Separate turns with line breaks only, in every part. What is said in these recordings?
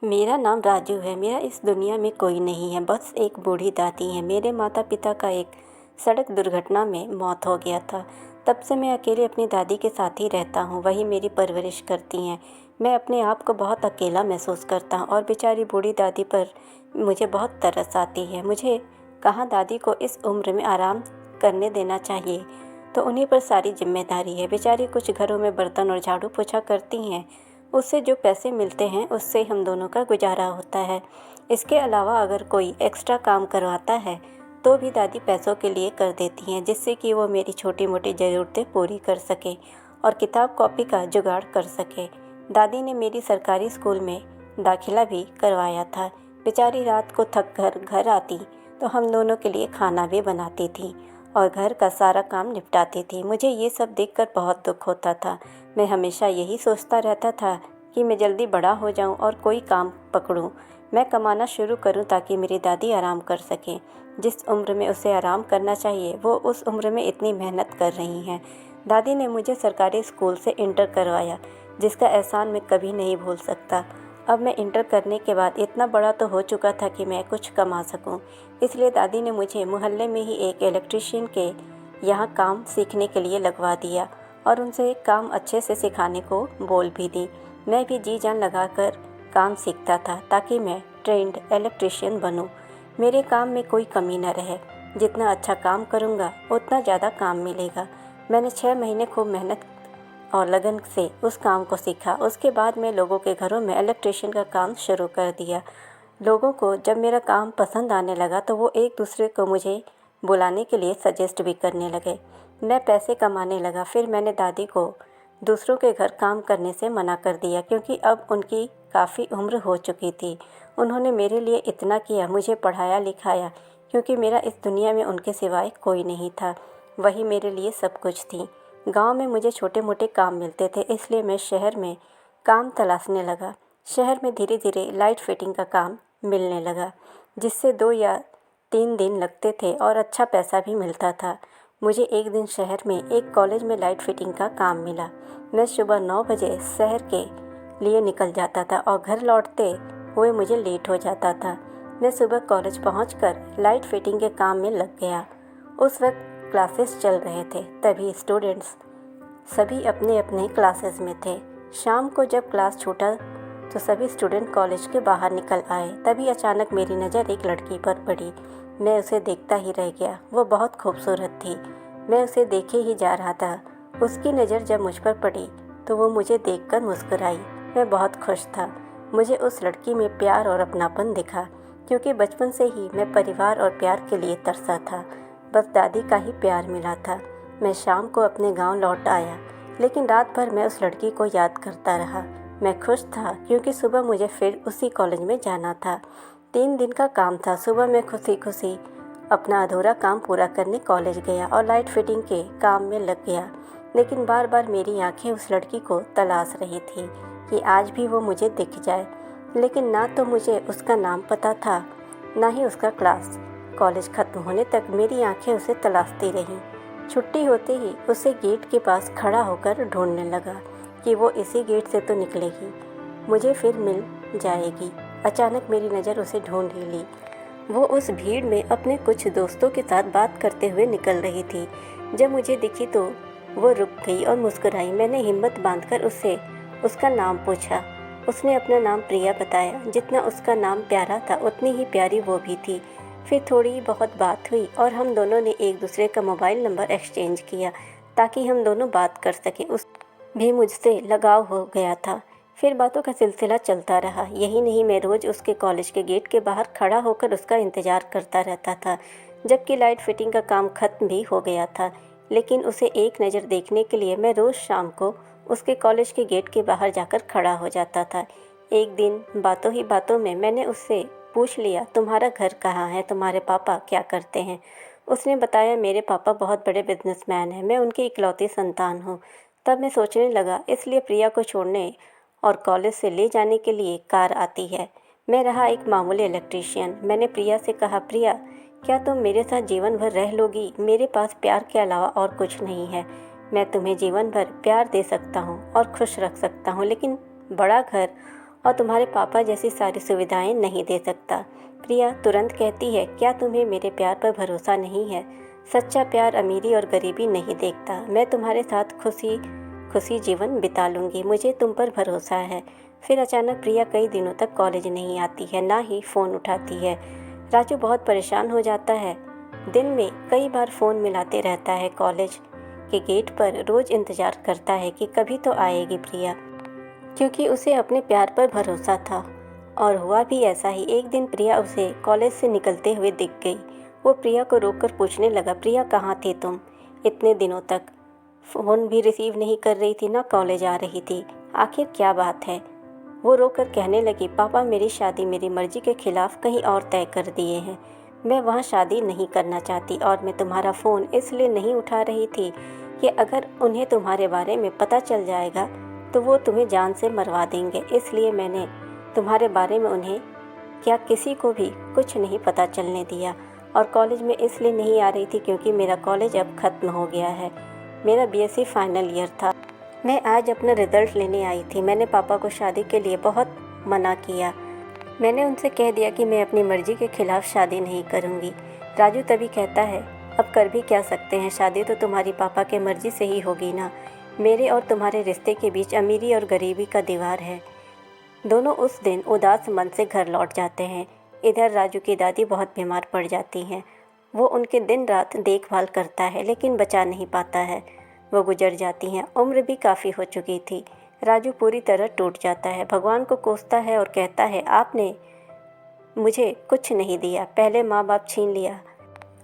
मेरा नाम राजू है। मेरा इस दुनिया में कोई नहीं है, बस एक बूढ़ी दादी है। मेरे माता पिता का एक सड़क दुर्घटना में मौत हो गया था। तब से मैं अकेले अपनी दादी के साथ ही रहता हूँ। वही मेरी परवरिश करती हैं। मैं अपने आप को बहुत अकेला महसूस करता हूँ और बेचारी बूढ़ी दादी पर मुझे बहुत तरस आती है। मुझे कहाँ दादी को इस उम्र में आराम करने देना चाहिए, तो उन्हीं पर सारी जिम्मेदारी है। बेचारी कुछ घरों में बर्तन और झाड़ू पोछा करती हैं। उससे जो पैसे मिलते हैं उससे हम दोनों का गुजारा होता है। इसके अलावा अगर कोई एक्स्ट्रा काम करवाता है तो भी दादी पैसों के लिए कर देती हैं, जिससे कि वो मेरी छोटी मोटी ज़रूरतें पूरी कर सके और किताब कॉपी का जुगाड़ कर सके। दादी ने मेरी सरकारी स्कूल में दाखिला भी करवाया था। बेचारी रात को थक कर घर आती तो हम दोनों के लिए खाना भी बनाती थी और घर का सारा काम निपटाती थी। मुझे ये सब देखकर बहुत दुख होता था। मैं हमेशा यही सोचता रहता था कि मैं जल्दी बड़ा हो जाऊं और कोई काम पकड़ूं। मैं कमाना शुरू करूं ताकि मेरी दादी आराम कर सकें। जिस उम्र में उसे आराम करना चाहिए वो उस उम्र में इतनी मेहनत कर रही हैं। दादी ने मुझे सरकारी स्कूल से इंटर करवाया, जिसका एहसान मैं कभी नहीं भूल सकता। अब मैं इंटर करने के बाद इतना बड़ा तो हो चुका था कि मैं कुछ कमा सकूं। इसलिए दादी ने मुझे मोहल्ले में ही एक इलेक्ट्रीशियन के यहाँ काम सीखने के लिए लगवा दिया और उनसे काम अच्छे से सिखाने को बोल भी दी। मैं भी जी जान लगाकर काम सीखता था ताकि मैं ट्रेंड इलेक्ट्रीशियन बनूं। मेरे काम में कोई कमी न रहे। जितना अच्छा काम करूँगा उतना ज़्यादा काम मिलेगा। मैंने 6 महीने खूब मेहनत और लगन से उस काम को सीखा। उसके बाद मैं लोगों के घरों में इलेक्ट्रीशियन का काम शुरू कर दिया। लोगों को जब मेरा काम पसंद आने लगा तो वो एक दूसरे को मुझे बुलाने के लिए सजेस्ट भी करने लगे। मैं पैसे कमाने लगा। फिर मैंने दादी को दूसरों के घर काम करने से मना कर दिया, क्योंकि अब उनकी काफ़ी उम्र हो चुकी थी। उन्होंने मेरे लिए इतना किया, मुझे पढ़ाया लिखाया, क्योंकि मेरा इस दुनिया में उनके सिवाय कोई नहीं था। वही मेरे लिए सब कुछ थी। गांव में मुझे छोटे मोटे काम मिलते थे, इसलिए मैं शहर में काम तलाशने लगा। शहर में धीरे धीरे लाइट फिटिंग का काम मिलने लगा, जिससे 2 या 3 दिन लगते थे और अच्छा पैसा भी मिलता था। मुझे एक दिन शहर में एक कॉलेज में लाइट फिटिंग का काम मिला। मैं सुबह 9 बजे शहर के लिए निकल जाता था और घर लौटते हुए मुझे लेट हो जाता था। मैं सुबह कॉलेज पहुंचकर लाइट फिटिंग के काम में लग गया। उस वक्त क्लासेस चल रहे थे, तभी स्टूडेंट्स सभी अपने अपने क्लासेस में थे। शाम को जब क्लास छूटा तो सभी स्टूडेंट कॉलेज के बाहर निकल आए। तभी अचानक मेरी नज़र एक लड़की पर पड़ी। मैं उसे देखता ही रह गया। वो बहुत खूबसूरत थी। मैं उसे देखे ही जा रहा था। उसकी नज़र जब मुझ पर पड़ी तो वो मुझे देखकर मुस्कुराई। मैं बहुत खुश था। मुझे उस लड़की में प्यार और अपनापन दिखा, क्योंकि बचपन से ही मैं परिवार और प्यार के लिए तरसा था। बस दादी का ही प्यार मिला था। मैं शाम को अपने गांव लौट आया, लेकिन रात भर मैं उस लड़की को याद करता रहा। मैं खुश था क्योंकि सुबह मुझे फिर उसी कॉलेज में जाना था। 3 दिन का काम था। सुबह मैं खुशी खुशी अपना अधूरा काम पूरा करने कॉलेज गया और लाइट फिटिंग के काम में लग गया। लेकिन बार बार मेरी आंखें उस लड़की को तलाश रही थी कि आज भी वो मुझे दिख जाए। लेकिन ना तो मुझे उसका नाम पता था, ना ही उसका क्लास। कॉलेज खत्म होने तक मेरी आंखें उसे तलाशती रहीं। छुट्टी होते ही उसे गेट के पास खड़ा होकर ढूंढने लगा कि वो इसी गेट से तो निकलेगी, मुझे फिर मिल जाएगी। अचानक मेरी नज़र उसे ढूंढ ही ली। वो उस भीड़ में अपने कुछ दोस्तों के साथ बात करते हुए निकल रही थी। जब मुझे दिखी तो वो रुक गई और मुस्कुराई। मैंने हिम्मत बांधकर उससे उसका नाम पूछा। उसने अपना नाम प्रिया बताया। जितना उसका नाम प्यारा था उतनी ही प्यारी वो भी थी। फिर थोड़ी बहुत बात हुई और हम दोनों ने एक दूसरे का मोबाइल नंबर एक्सचेंज किया ताकि हम दोनों बात कर सकें। उस भी मुझसे लगाव हो गया था। फिर बातों का सिलसिला चलता रहा। यही नहीं, मैं रोज़ उसके कॉलेज के गेट के बाहर खड़ा होकर उसका इंतज़ार करता रहता था, जबकि लाइट फिटिंग का काम ख़त्म भी हो गया था। लेकिन उसे एक नज़र देखने के लिए मैं रोज़ शाम को उसके कॉलेज के गेट के बाहर जाकर खड़ा हो जाता था। एक दिन बातों ही बातों में मैंने उससे पूछ लिया, तुम्हारा घर कहाँ है, तुम्हारे पापा क्या करते हैं? उसने बताया, मेरे पापा बहुत बड़े बिजनेसमैन हैं, मैं उनकी इकलौती संतान हूँ। तब मैं सोचने लगा, इसलिए प्रिया को छोड़ने और कॉलेज से ले जाने के लिए कार आती है। मैं रहा एक मामूली इलेक्ट्रीशियन। मैंने प्रिया से कहा, प्रिया क्या तुम मेरे साथ जीवन भर रह लोगी? मेरे पास प्यार के अलावा और कुछ नहीं है। मैं तुम्हें जीवन भर प्यार दे सकता हूँ और खुश रख सकता हूँ, लेकिन बड़ा घर और तुम्हारे पापा जैसी सारी सुविधाएं नहीं दे सकता। प्रिया तुरंत कहती है, क्या तुम्हें मेरे प्यार पर भरोसा नहीं है? सच्चा प्यार अमीरी और गरीबी नहीं देखता। मैं तुम्हारे साथ खुशी खुशी जीवन बिता लूँगी, मुझे तुम पर भरोसा है। फिर अचानक प्रिया कई दिनों तक कॉलेज नहीं आती है, ना ही फ़ोन उठाती है। राजू बहुत परेशान हो जाता है। दिन में कई बार फ़ोन मिलाते रहता है। कॉलेज के गेट पर रोज़ इंतज़ार करता है कि कभी तो आएगी प्रिया, क्योंकि उसे अपने प्यार पर भरोसा था। और हुआ भी ऐसा ही। एक दिन प्रिया उसे कॉलेज से निकलते हुए दिख गई। वो प्रिया को रोककर पूछने लगा, प्रिया कहाँ थी तुम इतने दिनों तक? फ़ोन भी रिसीव नहीं कर रही थी, ना कॉलेज आ रही थी, आखिर क्या बात है? वो रोकर कहने लगी, पापा मेरी शादी मेरी मर्जी के खिलाफ कहीं और तय कर दिए हैं। मैं वहाँ शादी नहीं करना चाहती और मैं तुम्हारा फ़ोन इसलिए नहीं उठा रही थी कि अगर उन्हें तुम्हारे बारे में पता चल जाएगा तो वो तुम्हें जान से मरवा देंगे। इसलिए मैंने तुम्हारे बारे में उन्हें क्या किसी को भी कुछ नहीं पता चलने दिया। और कॉलेज में इसलिए नहीं आ रही थी क्योंकि मेरा कॉलेज अब ख़त्म हो गया है। मेरा बीएससी फाइनल ईयर था। मैं आज अपना रिज़ल्ट लेने आई थी। मैंने पापा को शादी के लिए बहुत मना किया। मैंने उनसे कह दिया कि मैं अपनी मर्ज़ी के खिलाफ़ शादी नहीं करूँगी। राजू तभी कहता है, अब कर भी क्या सकते हैं, शादी तो तुम्हारी पापा के मर्ज़ी से ही होगी ना। मेरे और तुम्हारे रिश्ते के बीच अमीरी और गरीबी का दीवार है। दोनों उस दिन उदास मन से घर लौट जाते हैं। इधर राजू की दादी बहुत बीमार पड़ जाती हैं। वो उनके दिन रात देखभाल करता है लेकिन बचा नहीं पाता है। वो गुजर जाती हैं। उम्र भी काफ़ी हो चुकी थी। राजू पूरी तरह टूट जाता है, भगवान को कोसता है और कहता है, आपने मुझे कुछ नहीं दिया। पहले माँ बाप छीन लिया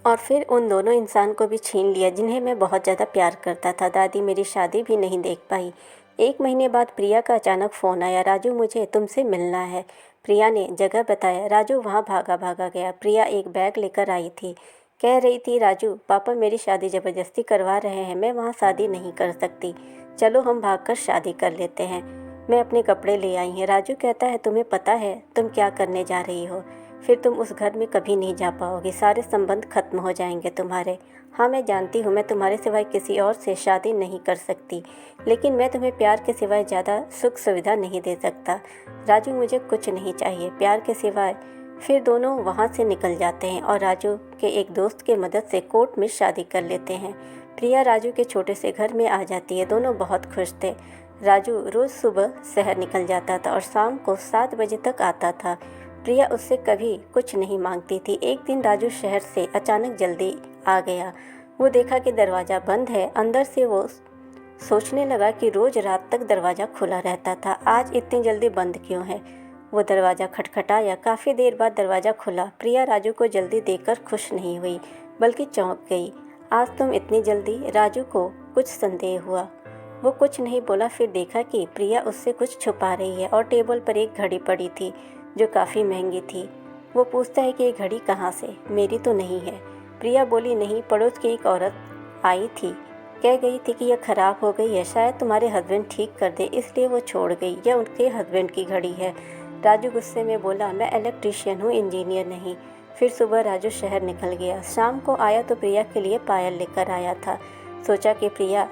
और फिर उन दोनों इंसान को भी छीन लिया जिन्हें मैं बहुत ज़्यादा प्यार करता था। दादी मेरी शादी भी नहीं देख पाई। 1 महीने बाद प्रिया का अचानक फ़ोन आया, राजू मुझे तुमसे मिलना है। प्रिया ने जगह बताया। राजू वहाँ भागा भागा गया। प्रिया एक बैग लेकर आई थी। कह रही थी, राजू पापा मेरी शादी ज़बरदस्ती करवा रहे हैं, मैं वहाँ शादी नहीं कर सकती। चलो हम भागकर शादी कर लेते हैं। मैं अपने कपड़े ले आई हैं। राजू कहता है, तुम्हें पता है तुम क्या करने जा रही हो? फिर तुम उस घर में कभी नहीं जा पाओगी, सारे संबंध खत्म हो जाएंगे तुम्हारे। हाँ मैं जानती हूँ मैं तुम्हारे सिवाय किसी और से शादी नहीं कर सकती, लेकिन मैं तुम्हें प्यार के सिवाय ज़्यादा सुख सुविधा नहीं दे सकता। राजू मुझे कुछ नहीं चाहिए प्यार के सिवाय। फिर दोनों वहाँ से निकल जाते हैं और राजू के एक दोस्त के मदद से कोर्ट में शादी कर लेते हैं। प्रिया राजू के छोटे से घर में आ जाती है। दोनों बहुत खुश थे। राजू रोज़ सुबह शहर निकल जाता था और शाम को 7 बजे तक आता था। प्रिया उससे कभी कुछ नहीं मांगती थी। एक दिन राजू शहर से अचानक जल्दी आ गया। वो देखा कि दरवाज़ा बंद है। अंदर से वो सोचने लगा कि रोज़ रात तक दरवाज़ा खुला रहता था, आज इतनी जल्दी बंद क्यों है। वो दरवाज़ा खटखटाया। काफ़ी देर बाद दरवाज़ा खुला। प्रिया राजू को जल्दी देखकर खुश नहीं हुई बल्कि चौंक गई। आज तुम इतनी जल्दी? राजू को कुछ संदेह हुआ। वो कुछ नहीं बोला। फिर देखा कि प्रिया उससे कुछ छुपा रही है और टेबल पर एक घड़ी पड़ी थी जो काफ़ी महंगी थी। वो पूछता है कि ये घड़ी कहाँ से? मेरी तो नहीं है। प्रिया बोली, नहीं, पड़ोस की एक औरत आई थी, कह गई थी कि यह ख़राब हो गई है, शायद तुम्हारे हस्बैंड ठीक कर दे, इसलिए वो छोड़ गई। यह उनके हस्बैंड की घड़ी है। राजू गुस्से में बोला, मैं इलेक्ट्रीशियन हूँ, इंजीनियर नहीं। फिर सुबह राजू शहर निकल गया। शाम को आया तो प्रिया के लिए पायल लेकर आया था। सोचा कि प्रिया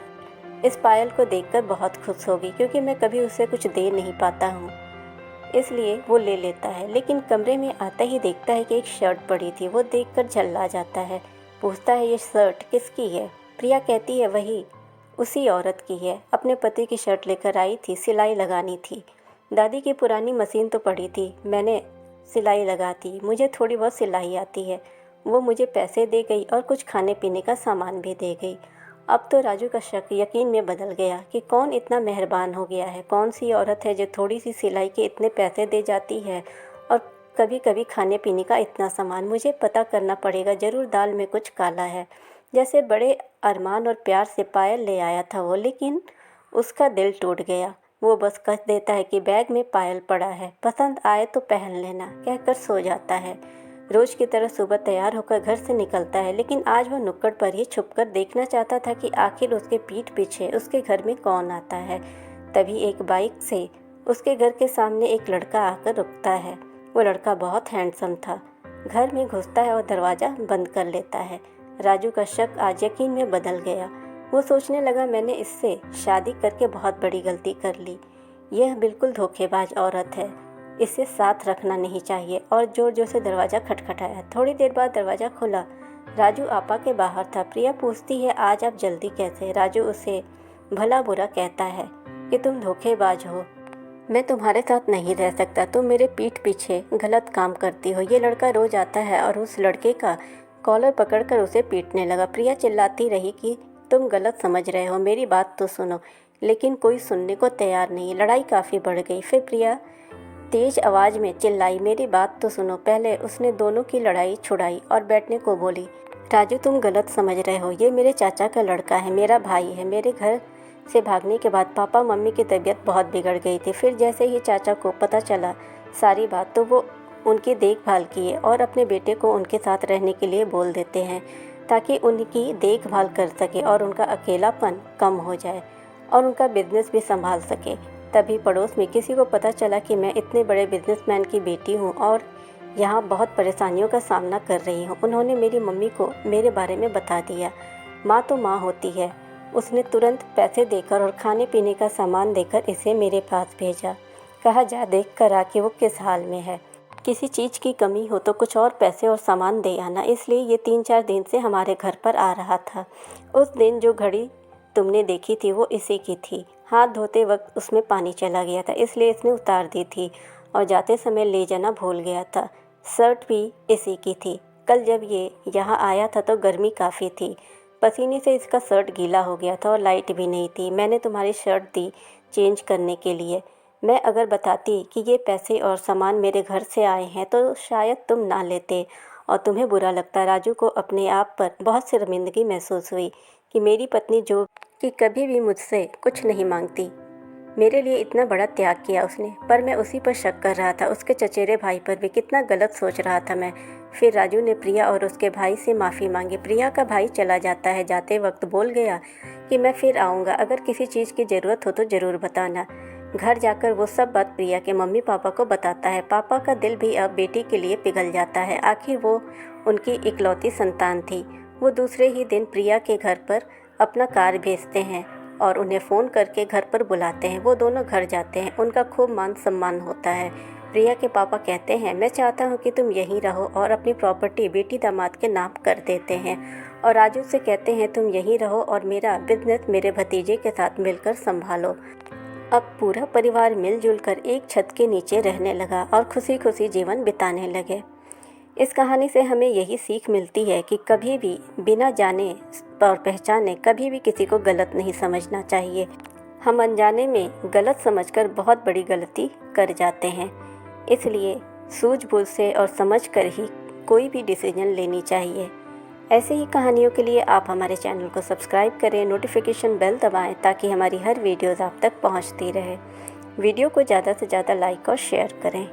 इस पायल को देखकर बहुत खुश होगी क्योंकि मैं कभी उसे कुछ दे नहीं पाता हूँ, इसलिए वो ले लेता है। लेकिन कमरे में आता ही देखता है कि एक शर्ट पड़ी थी। वो देखकर झल्ला जाता है। पूछता है, ये शर्ट किसकी है? प्रिया कहती है, वही उसी औरत की है, अपने पति की शर्ट लेकर आई थी, सिलाई लगानी थी। दादी की पुरानी मशीन तो पड़ी थी, मैंने सिलाई लगाती, मुझे थोड़ी बहुत सिलाई आती है। वो मुझे पैसे दे गई और कुछ खाने पीने का सामान भी दे गई। अब तो राजू का शक यकीन में बदल गया कि कौन इतना मेहरबान हो गया है, कौन सी औरत है जो थोड़ी सी सिलाई के इतने पैसे दे जाती है और कभी कभी खाने पीने का इतना सामान। मुझे पता करना पड़ेगा, ज़रूर दाल में कुछ काला है। जैसे बड़े अरमान और प्यार से पायल ले आया था वो, लेकिन उसका दिल टूट गया। वो बस कह देता है कि बैग में पायल पड़ा है, पसंद आए तो पहन लेना, कहकर सो जाता है। रोज़ की तरह सुबह तैयार होकर घर से निकलता है, लेकिन आज वो नुक्कड़ पर ही छुपकर देखना चाहता था कि आखिर उसके पीठ पीछे उसके घर में कौन आता है। तभी एक बाइक से उसके घर के सामने एक लड़का आकर रुकता है। वो लड़का बहुत हैंडसम था। घर में घुसता है और दरवाज़ा बंद कर लेता है। राजू का शक आज यकीन में बदल गया। वो सोचने लगा, मैंने इससे शादी करके बहुत बड़ी गलती कर ली। यह बिल्कुल धोखेबाज औरत है, इसे साथ रखना नहीं चाहिए। और ज़ोर ज़ोर से दरवाज़ा खटखटाया। थोड़ी देर बाद दरवाज़ा खुला। राजू आपा के बाहर था। प्रिया पूछती है, आज आप जल्दी कैसे? राजू उसे भला बुरा कहता है कि तुम धोखेबाज हो, मैं तुम्हारे साथ नहीं रह सकता, तुम मेरे पीठ पीछे गलत काम करती हो। ये लड़का रोज आता है और उस लड़के का कॉलर पकड़कर उसे पीटने लगा। प्रिया चिल्लाती रही कि तुम गलत समझ रहे हो, मेरी बात तो सुनो। लेकिन कोई सुनने को तैयार नहीं। लड़ाई काफ़ी बढ़ गई। फिर प्रिया तेज आवाज़ में चिल्लाई, मेरी बात तो सुनो। पहले उसने दोनों की लड़ाई छुड़ाई और बैठने को बोली। राजू तुम गलत समझ रहे हो, ये मेरे चाचा का लड़का है, मेरा भाई है। मेरे घर से भागने के बाद पापा मम्मी की तबीयत बहुत बिगड़ गई थी। फिर जैसे ही चाचा को पता चला सारी बात, तो वो उनकी देखभाल किए और अपने बेटे को उनके साथ रहने के लिए बोल देते हैं ताकि उनकी देखभाल कर सके और उनका अकेलापन कम हो जाए और उनका बिजनेस भी संभाल सके। तभी पड़ोस में किसी को पता चला कि मैं इतने बड़े बिजनेसमैन की बेटी हूँ और यहाँ बहुत परेशानियों का सामना कर रही हूँ। उन्होंने मेरी मम्मी को मेरे बारे में बता दिया। माँ तो माँ होती है। उसने तुरंत पैसे देकर और खाने पीने का सामान देकर इसे मेरे पास भेजा। कहा, जा देख कर आ कि वो किस हाल में है। किसी चीज़ की कमी हो तो कुछ और पैसे और सामान दे आना। इसलिए ये 3-4 दिन से हमारे घर पर आ रहा था। उस दिन जो घड़ी तुमने देखी थी वो इसी की थी। हाथ धोते वक्त उसमें पानी चला गया था, इसलिए इसने उतार दी थी और जाते समय ले जाना भूल गया था। शर्ट भी इसी की थी। कल जब ये यहाँ आया था तो गर्मी काफ़ी थी। पसीने से इसका शर्ट गीला हो गया था और लाइट भी नहीं थी। मैंने तुम्हारी शर्ट दी चेंज करने के लिए। मैं अगर बताती कि ये पैसे और सामान मेरे घर से आए हैं तो शायद तुम ना लेते और तुम्हें बुरा लगता। राजू को अपने आप पर बहुत शर्मिंदगी महसूस हुई कि मेरी पत्नी जो कि कभी भी मुझसे कुछ नहीं मांगती, मेरे लिए इतना बड़ा त्याग किया उसने। पर मैं उसी पर शक कर रहा था, उसके चचेरे भाई पर भी। कितना गलत सोच रहा था मैं। फिर राजू ने प्रिया और उसके भाई से माफ़ी मांगी। प्रिया का भाई चला जाता है। जाते वक्त बोल गया कि मैं फिर आऊँगा, अगर किसी चीज़ की ज़रूरत हो तो ज़रूर बताना। घर जाकर वो सब बात प्रिया के मम्मी पापा को बताता है। पापा का दिल भी अब बेटी के लिए पिघल जाता है। आखिर वो उनकी इकलौती संतान थी। वो दूसरे ही दिन प्रिया के घर पर अपना कार भेजते हैं और उन्हें फ़ोन करके घर पर बुलाते हैं। वो दोनों घर जाते हैं। उनका खूब मान सम्मान होता है। प्रिया के पापा कहते हैं, मैं चाहता हूँ कि तुम यहीं रहो, और अपनी प्रॉपर्टी बेटी दामाद के नाम कर देते हैं। और राजू से कहते हैं, तुम यहीं रहो और मेरा बिजनेस मेरे भतीजे के साथ मिलकर संभालो। अब पूरा परिवार मिलजुल कर एक छत के नीचे रहने लगा और खुशी खुशी जीवन बिताने लगे। इस कहानी से हमें यही सीख मिलती है कि कभी भी बिना जाने और पहचाने कभी भी किसी को गलत नहीं समझना चाहिए। हम अनजाने में गलत समझकर बहुत बड़ी गलती कर जाते हैं। इसलिए सूझबूझ से और समझकर ही कोई भी डिसीजन लेनी चाहिए। ऐसे ही कहानियों के लिए आप हमारे चैनल को सब्सक्राइब करें, नोटिफिकेशन बेल दबाएं ताकि हमारी हर वीडियोज़ आप तक पहुंचती रहे। वीडियो को ज़्यादा से ज़्यादा लाइक और शेयर करें।